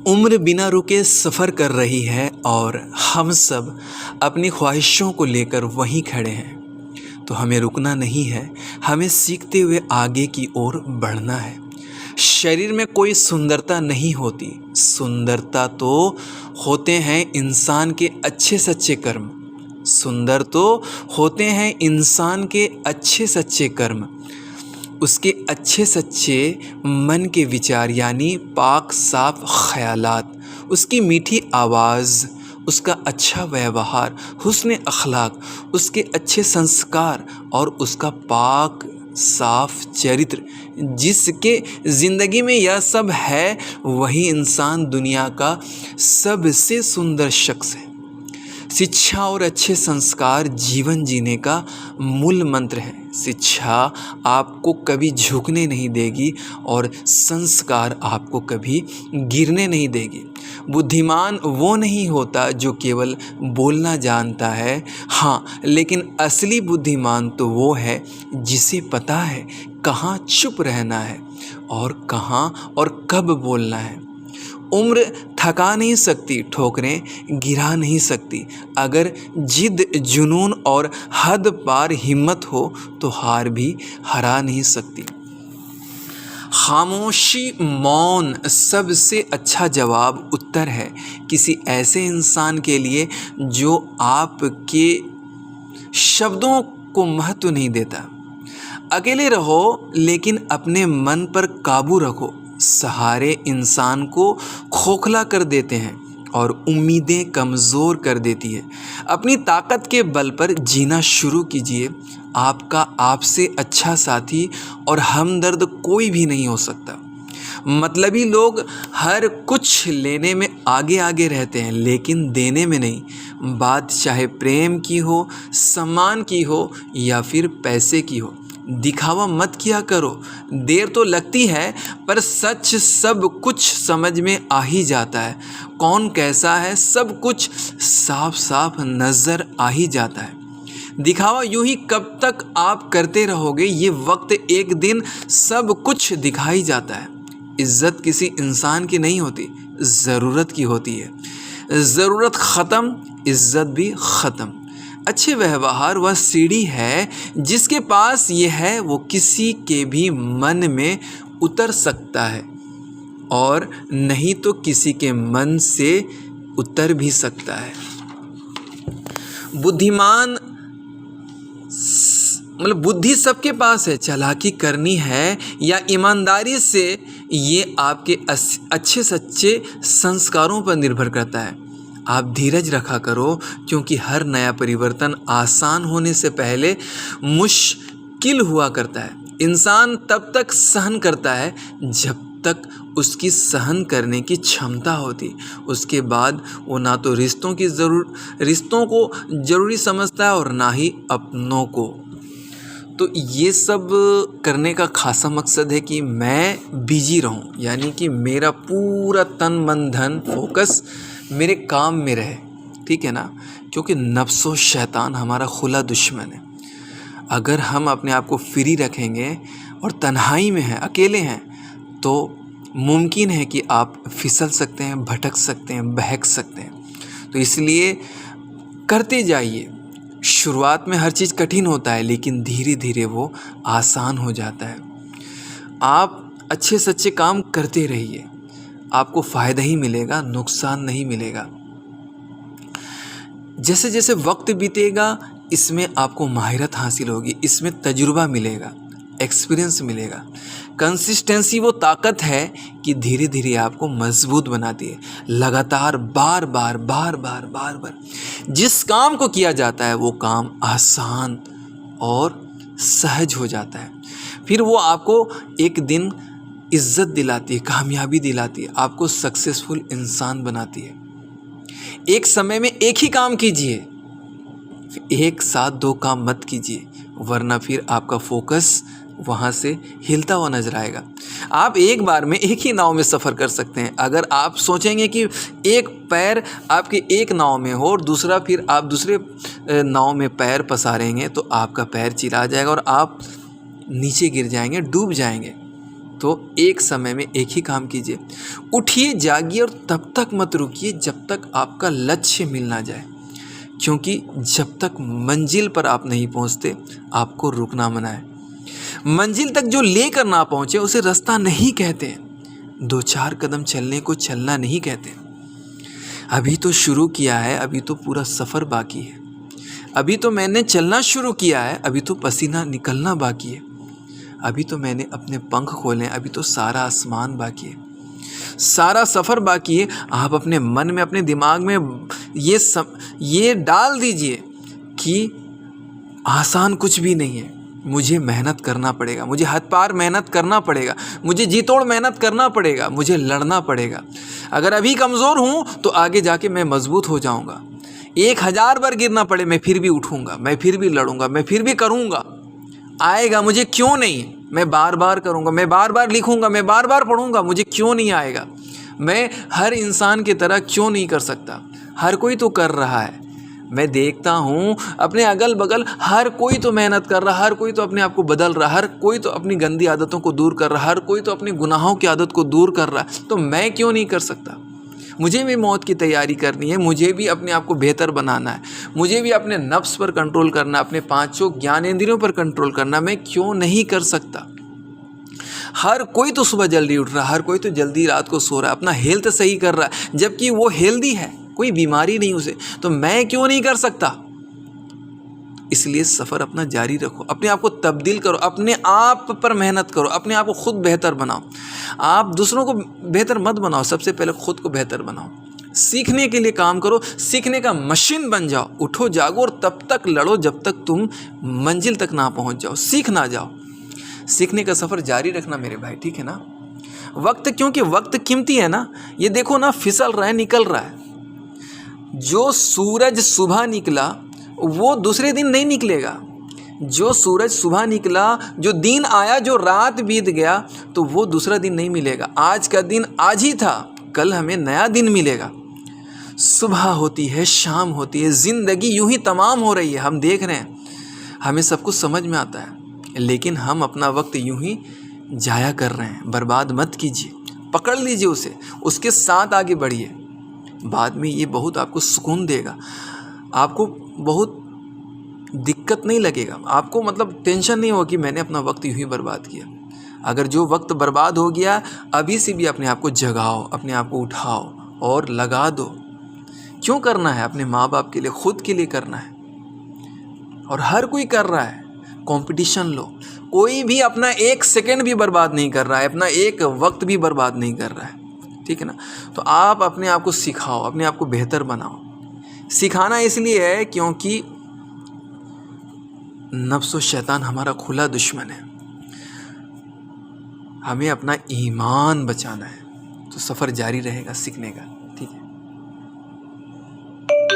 उम्र बिना रुके सफ़र कर रही है और हम सब अपनी ख्वाहिशों को लेकर वहीं खड़े हैं। तो हमें रुकना नहीं है, हमें सीखते हुए आगे की ओर बढ़ना है। शरीर में कोई सुंदरता नहीं होती, सुंदरता तो होते हैं इंसान के अच्छे सच्चे कर्म। सुंदर तो होते हैं इंसान के अच्छे सच्चे कर्म, उसके अच्छे सच्चे मन के विचार यानी पाक साफ ख़यालात, उसकी मीठी आवाज़, उसका अच्छा व्यवहार, हुस्न अखलाक, उसके अच्छे संस्कार और उसका पाक साफ चरित्र। जिसके ज़िंदगी में यह सब है वही इंसान दुनिया का सबसे सुंदर शख्स है। शिक्षा और अच्छे संस्कार जीवन जीने का मूल मंत्र है। शिक्षा आपको कभी झुकने नहीं देगी और संस्कार आपको कभी गिरने नहीं देगी। बुद्धिमान वो नहीं होता जो केवल बोलना जानता है, हाँ, लेकिन असली बुद्धिमान तो वो है जिसे पता है कहाँ चुप रहना है और कहाँ और कब बोलना है। उम्र थका नहीं सकती, ठोकरें गिरा नहीं सकती। अगर जिद, जुनून और हद पार हिम्मत हो तो हार भी हरा नहीं सकती। खामोशी, मौन सबसे अच्छा जवाब उत्तर है किसी ऐसे इंसान के लिए जो आपके शब्दों को महत्व नहीं देता। अकेले रहो लेकिन अपने मन पर काबू रखो। सहारे इंसान को खोखला कर देते हैं और उम्मीदें कमज़ोर कर देती है। अपनी ताकत के बल पर जीना शुरू कीजिए। आपका आपसे अच्छा साथी और हमदर्द कोई भी नहीं हो सकता। मतलबी लोग हर कुछ लेने में आगे आगे रहते हैं लेकिन देने में नहीं। बात चाहे प्रेम की हो, सम्मान की हो या फिर पैसे की हो। दिखावा मत किया करो, देर तो लगती है पर सच सब कुछ समझ में आ ही जाता है। कौन कैसा है सब कुछ साफ साफ नज़र आ ही जाता है। दिखावा यूं ही कब तक आप करते रहोगे, ये वक्त एक दिन सब कुछ दिखाई जाता है। इज़्ज़त किसी इंसान की नहीं होती, ज़रूरत की होती है। ज़रूरत ख़त्म, इज़्ज़त भी ख़त्म। अच्छे व्यवहार वह सीढ़ी है जिसके पास ये है वो किसी के भी मन में उतर सकता है और नहीं तो किसी के मन से उतर भी सकता है। बुद्धिमान मतलब बुद्धि सबके पास है, चालाकी करनी है या ईमानदारी से ये आपके अच्छे सच्चे संस्कारों पर निर्भर करता है। आप धीरज रखा करो क्योंकि हर नया परिवर्तन आसान होने से पहले मुश्किल हुआ करता है। इंसान तब तक सहन करता है जब तक उसकी सहन करने की क्षमता होती। उसके बाद वो ना तो रिश्तों को ज़रूरी समझता है और ना ही अपनों को। तो ये सब करने का खासा मकसद है कि मैं बिजी रहूं, यानी कि मेरा पूरा तन मन धन फोकस मेरे काम में रहे, ठीक है ना। क्योंकि नफ्सो शैतान हमारा खुला दुश्मन है। अगर हम अपने आप को फ्री रखेंगे और तन्हाई में हैं, अकेले हैं, तो मुमकिन है कि आप फिसल सकते हैं, भटक सकते हैं, बहक सकते हैं। तो इसलिए करते जाइए। शुरुआत में हर चीज़ कठिन होता है लेकिन धीरे धीरे वो आसान हो जाता है। आप अच्छे सच्चे काम करते रहिए, आपको फ़ायदा ही मिलेगा, नुकसान नहीं मिलेगा। जैसे जैसे वक्त बीतेगा इसमें आपको माहिरत हासिल होगी, इसमें तजुर्बा मिलेगा, एक्सपीरियंस मिलेगा। कंसिस्टेंसी वो ताकत है कि धीरे धीरे आपको मजबूत बनाती है। लगातार बार बार जिस काम को किया जाता है वो काम आसान और सहज हो जाता है। फिर वो आपको एक दिन इज़्ज़त दिलाती है, कामयाबी दिलाती है, आपको सक्सेसफुल इंसान बनाती है। एक समय में एक ही काम कीजिए, एक साथ दो काम मत कीजिए, वरना फिर आपका फोकस वहाँ से हिलता हुआ नजर आएगा। आप एक बार में एक ही नाव में सफ़र कर सकते हैं। अगर आप सोचेंगे कि एक पैर आपके एक नाव में हो और दूसरा फिर आप दूसरे नाव में पैर पसारेंगे तो आपका पैर चिरा जाएगा और आप नीचे गिर जाएंगे, डूब जाएंगे। तो एक समय में एक ही काम कीजिए, उठिए, जागिए और तब तक मत रुकिए जब तक आपका लक्ष्य मिल ना जाए, क्योंकि जब तक मंजिल पर आप नहीं पहुंचते आपको रुकना मना है। मंजिल तक जो लेकर ना पहुंचे उसे रास्ता नहीं कहते, 2-4 कदम चलने को चलना नहीं कहते। अभी तो शुरू किया है, अभी तो पूरा सफ़र बाकी है, अभी तो मैंने चलना शुरू किया है, अभी तो पसीना निकलना बाकी है, अभी तो मैंने अपने पंख खोले, अभी तो सारा आसमान बाकी है, सारा सफ़र बाकी है। आप अपने मन में, अपने दिमाग में ये डाल दीजिए कि आसान कुछ भी नहीं है, मुझे मेहनत करना पड़ेगा, मुझे हद पार मेहनत करना पड़ेगा, मुझे जी तोड़ मेहनत करना पड़ेगा, मुझे लड़ना पड़ेगा। अगर अभी कमज़ोर हूँ तो आगे जाके मैं मजबूत हो जाऊँगा। 1000 बार गिरना पड़े मैं फिर भी उठूँगा, मैं फिर भी लड़ूँगा, मैं फिर भी करूँगा। आएगा, मुझे क्यों नहीं, मैं बार बार करूँगा, मैं बार बार लिखूँगा, मैं बार बार पढ़ूँगा, मुझे क्यों नहीं आएगा। मैं हर इंसान की तरह क्यों नहीं कर सकता, हर कोई तो कर रहा है। मैं देखता हूँ अपने अगल बगल हर कोई तो मेहनत कर रहा, हर कोई तो अपने आप को बदल रहा, हर कोई तो अपनी गंदी आदतों को दूर कर रहा, हर कोई तो अपनी गुनाहों की आदत को दूर कर रहा है, तो मैं क्यों नहीं कर सकता। मुझे भी मौत की तैयारी करनी है, मुझे भी अपने आप को बेहतर बनाना है, मुझे भी अपने नफ्स पर कंट्रोल करना, अपने 5 ज्ञानेंद्रियों पर कंट्रोल करना। मैं क्यों नहीं कर सकता। हर कोई तो सुबह जल्दी उठ रहा है, हर कोई तो जल्दी रात को सो रहा है, अपना हेल्थ सही कर रहा है, जबकि वो हेल्दी है, कोई बीमारी नहीं उसे, तो मैं क्यों नहीं कर सकता। इसलिए सफ़र अपना जारी रखो, अपने आप को तब्दील करो, अपने आप पर मेहनत करो, अपने आप को खुद बेहतर बनाओ। आप दूसरों को बेहतर मत बनाओ, सबसे पहले खुद को बेहतर बनाओ। सीखने के लिए काम करो, सीखने का मशीन बन जाओ। उठो, जागो और तब तक लड़ो जब तक तुम मंजिल तक ना पहुंच जाओ, सीख ना जाओ। सीखने का सफ़र जारी रखना मेरे भाई, ठीक है ना। वक्त, क्योंकि वक्त कीमती है ना। ये देखो ना, फिसल रहा है, निकल रहा है। जो सूरज सुबह निकला वो दूसरे दिन नहीं निकलेगा। जो सूरज सुबह निकला, जो दिन आया, जो रात बीत गया, तो वो दूसरा दिन नहीं मिलेगा। आज का दिन आज ही था, कल हमें नया दिन मिलेगा। सुबह होती है, शाम होती है, ज़िंदगी यूं ही तमाम हो रही है। हम देख रहे हैं, हमें सब कुछ समझ में आता है, लेकिन हम अपना वक्त यूं ही जाया कर रहे हैं। बर्बाद मत कीजिए, पकड़ लीजिए उसे, उसके साथ आगे बढ़िए। बाद में ये बहुत आपको सुकून देगा, आपको बहुत दिक्कत नहीं लगेगा, आपको मतलब टेंशन नहीं होगा कि मैंने अपना वक्त यूं ही बर्बाद किया। अगर जो वक्त बर्बाद हो गया, अभी से भी अपने आप को जगाओ, अपने आप को उठाओ और लगा दो। क्यों करना है? अपने माँ बाप के लिए, खुद के लिए करना है। और हर कोई कर रहा है, कंपटीशन लो। कोई भी अपना 1 सेकंड भी बर्बाद नहीं कर रहा है, अपना एक वक्त भी बर्बाद नहीं कर रहा है, ठीक है ना। तो आप अपने आप को सिखाओ, अपने आप को बेहतर बनाओ। सिखाना इसलिए है क्योंकि नफ्स और शैतान हमारा खुला दुश्मन है। हमें अपना ईमान बचाना है, तो सफ़र जारी रहेगा सीखने का।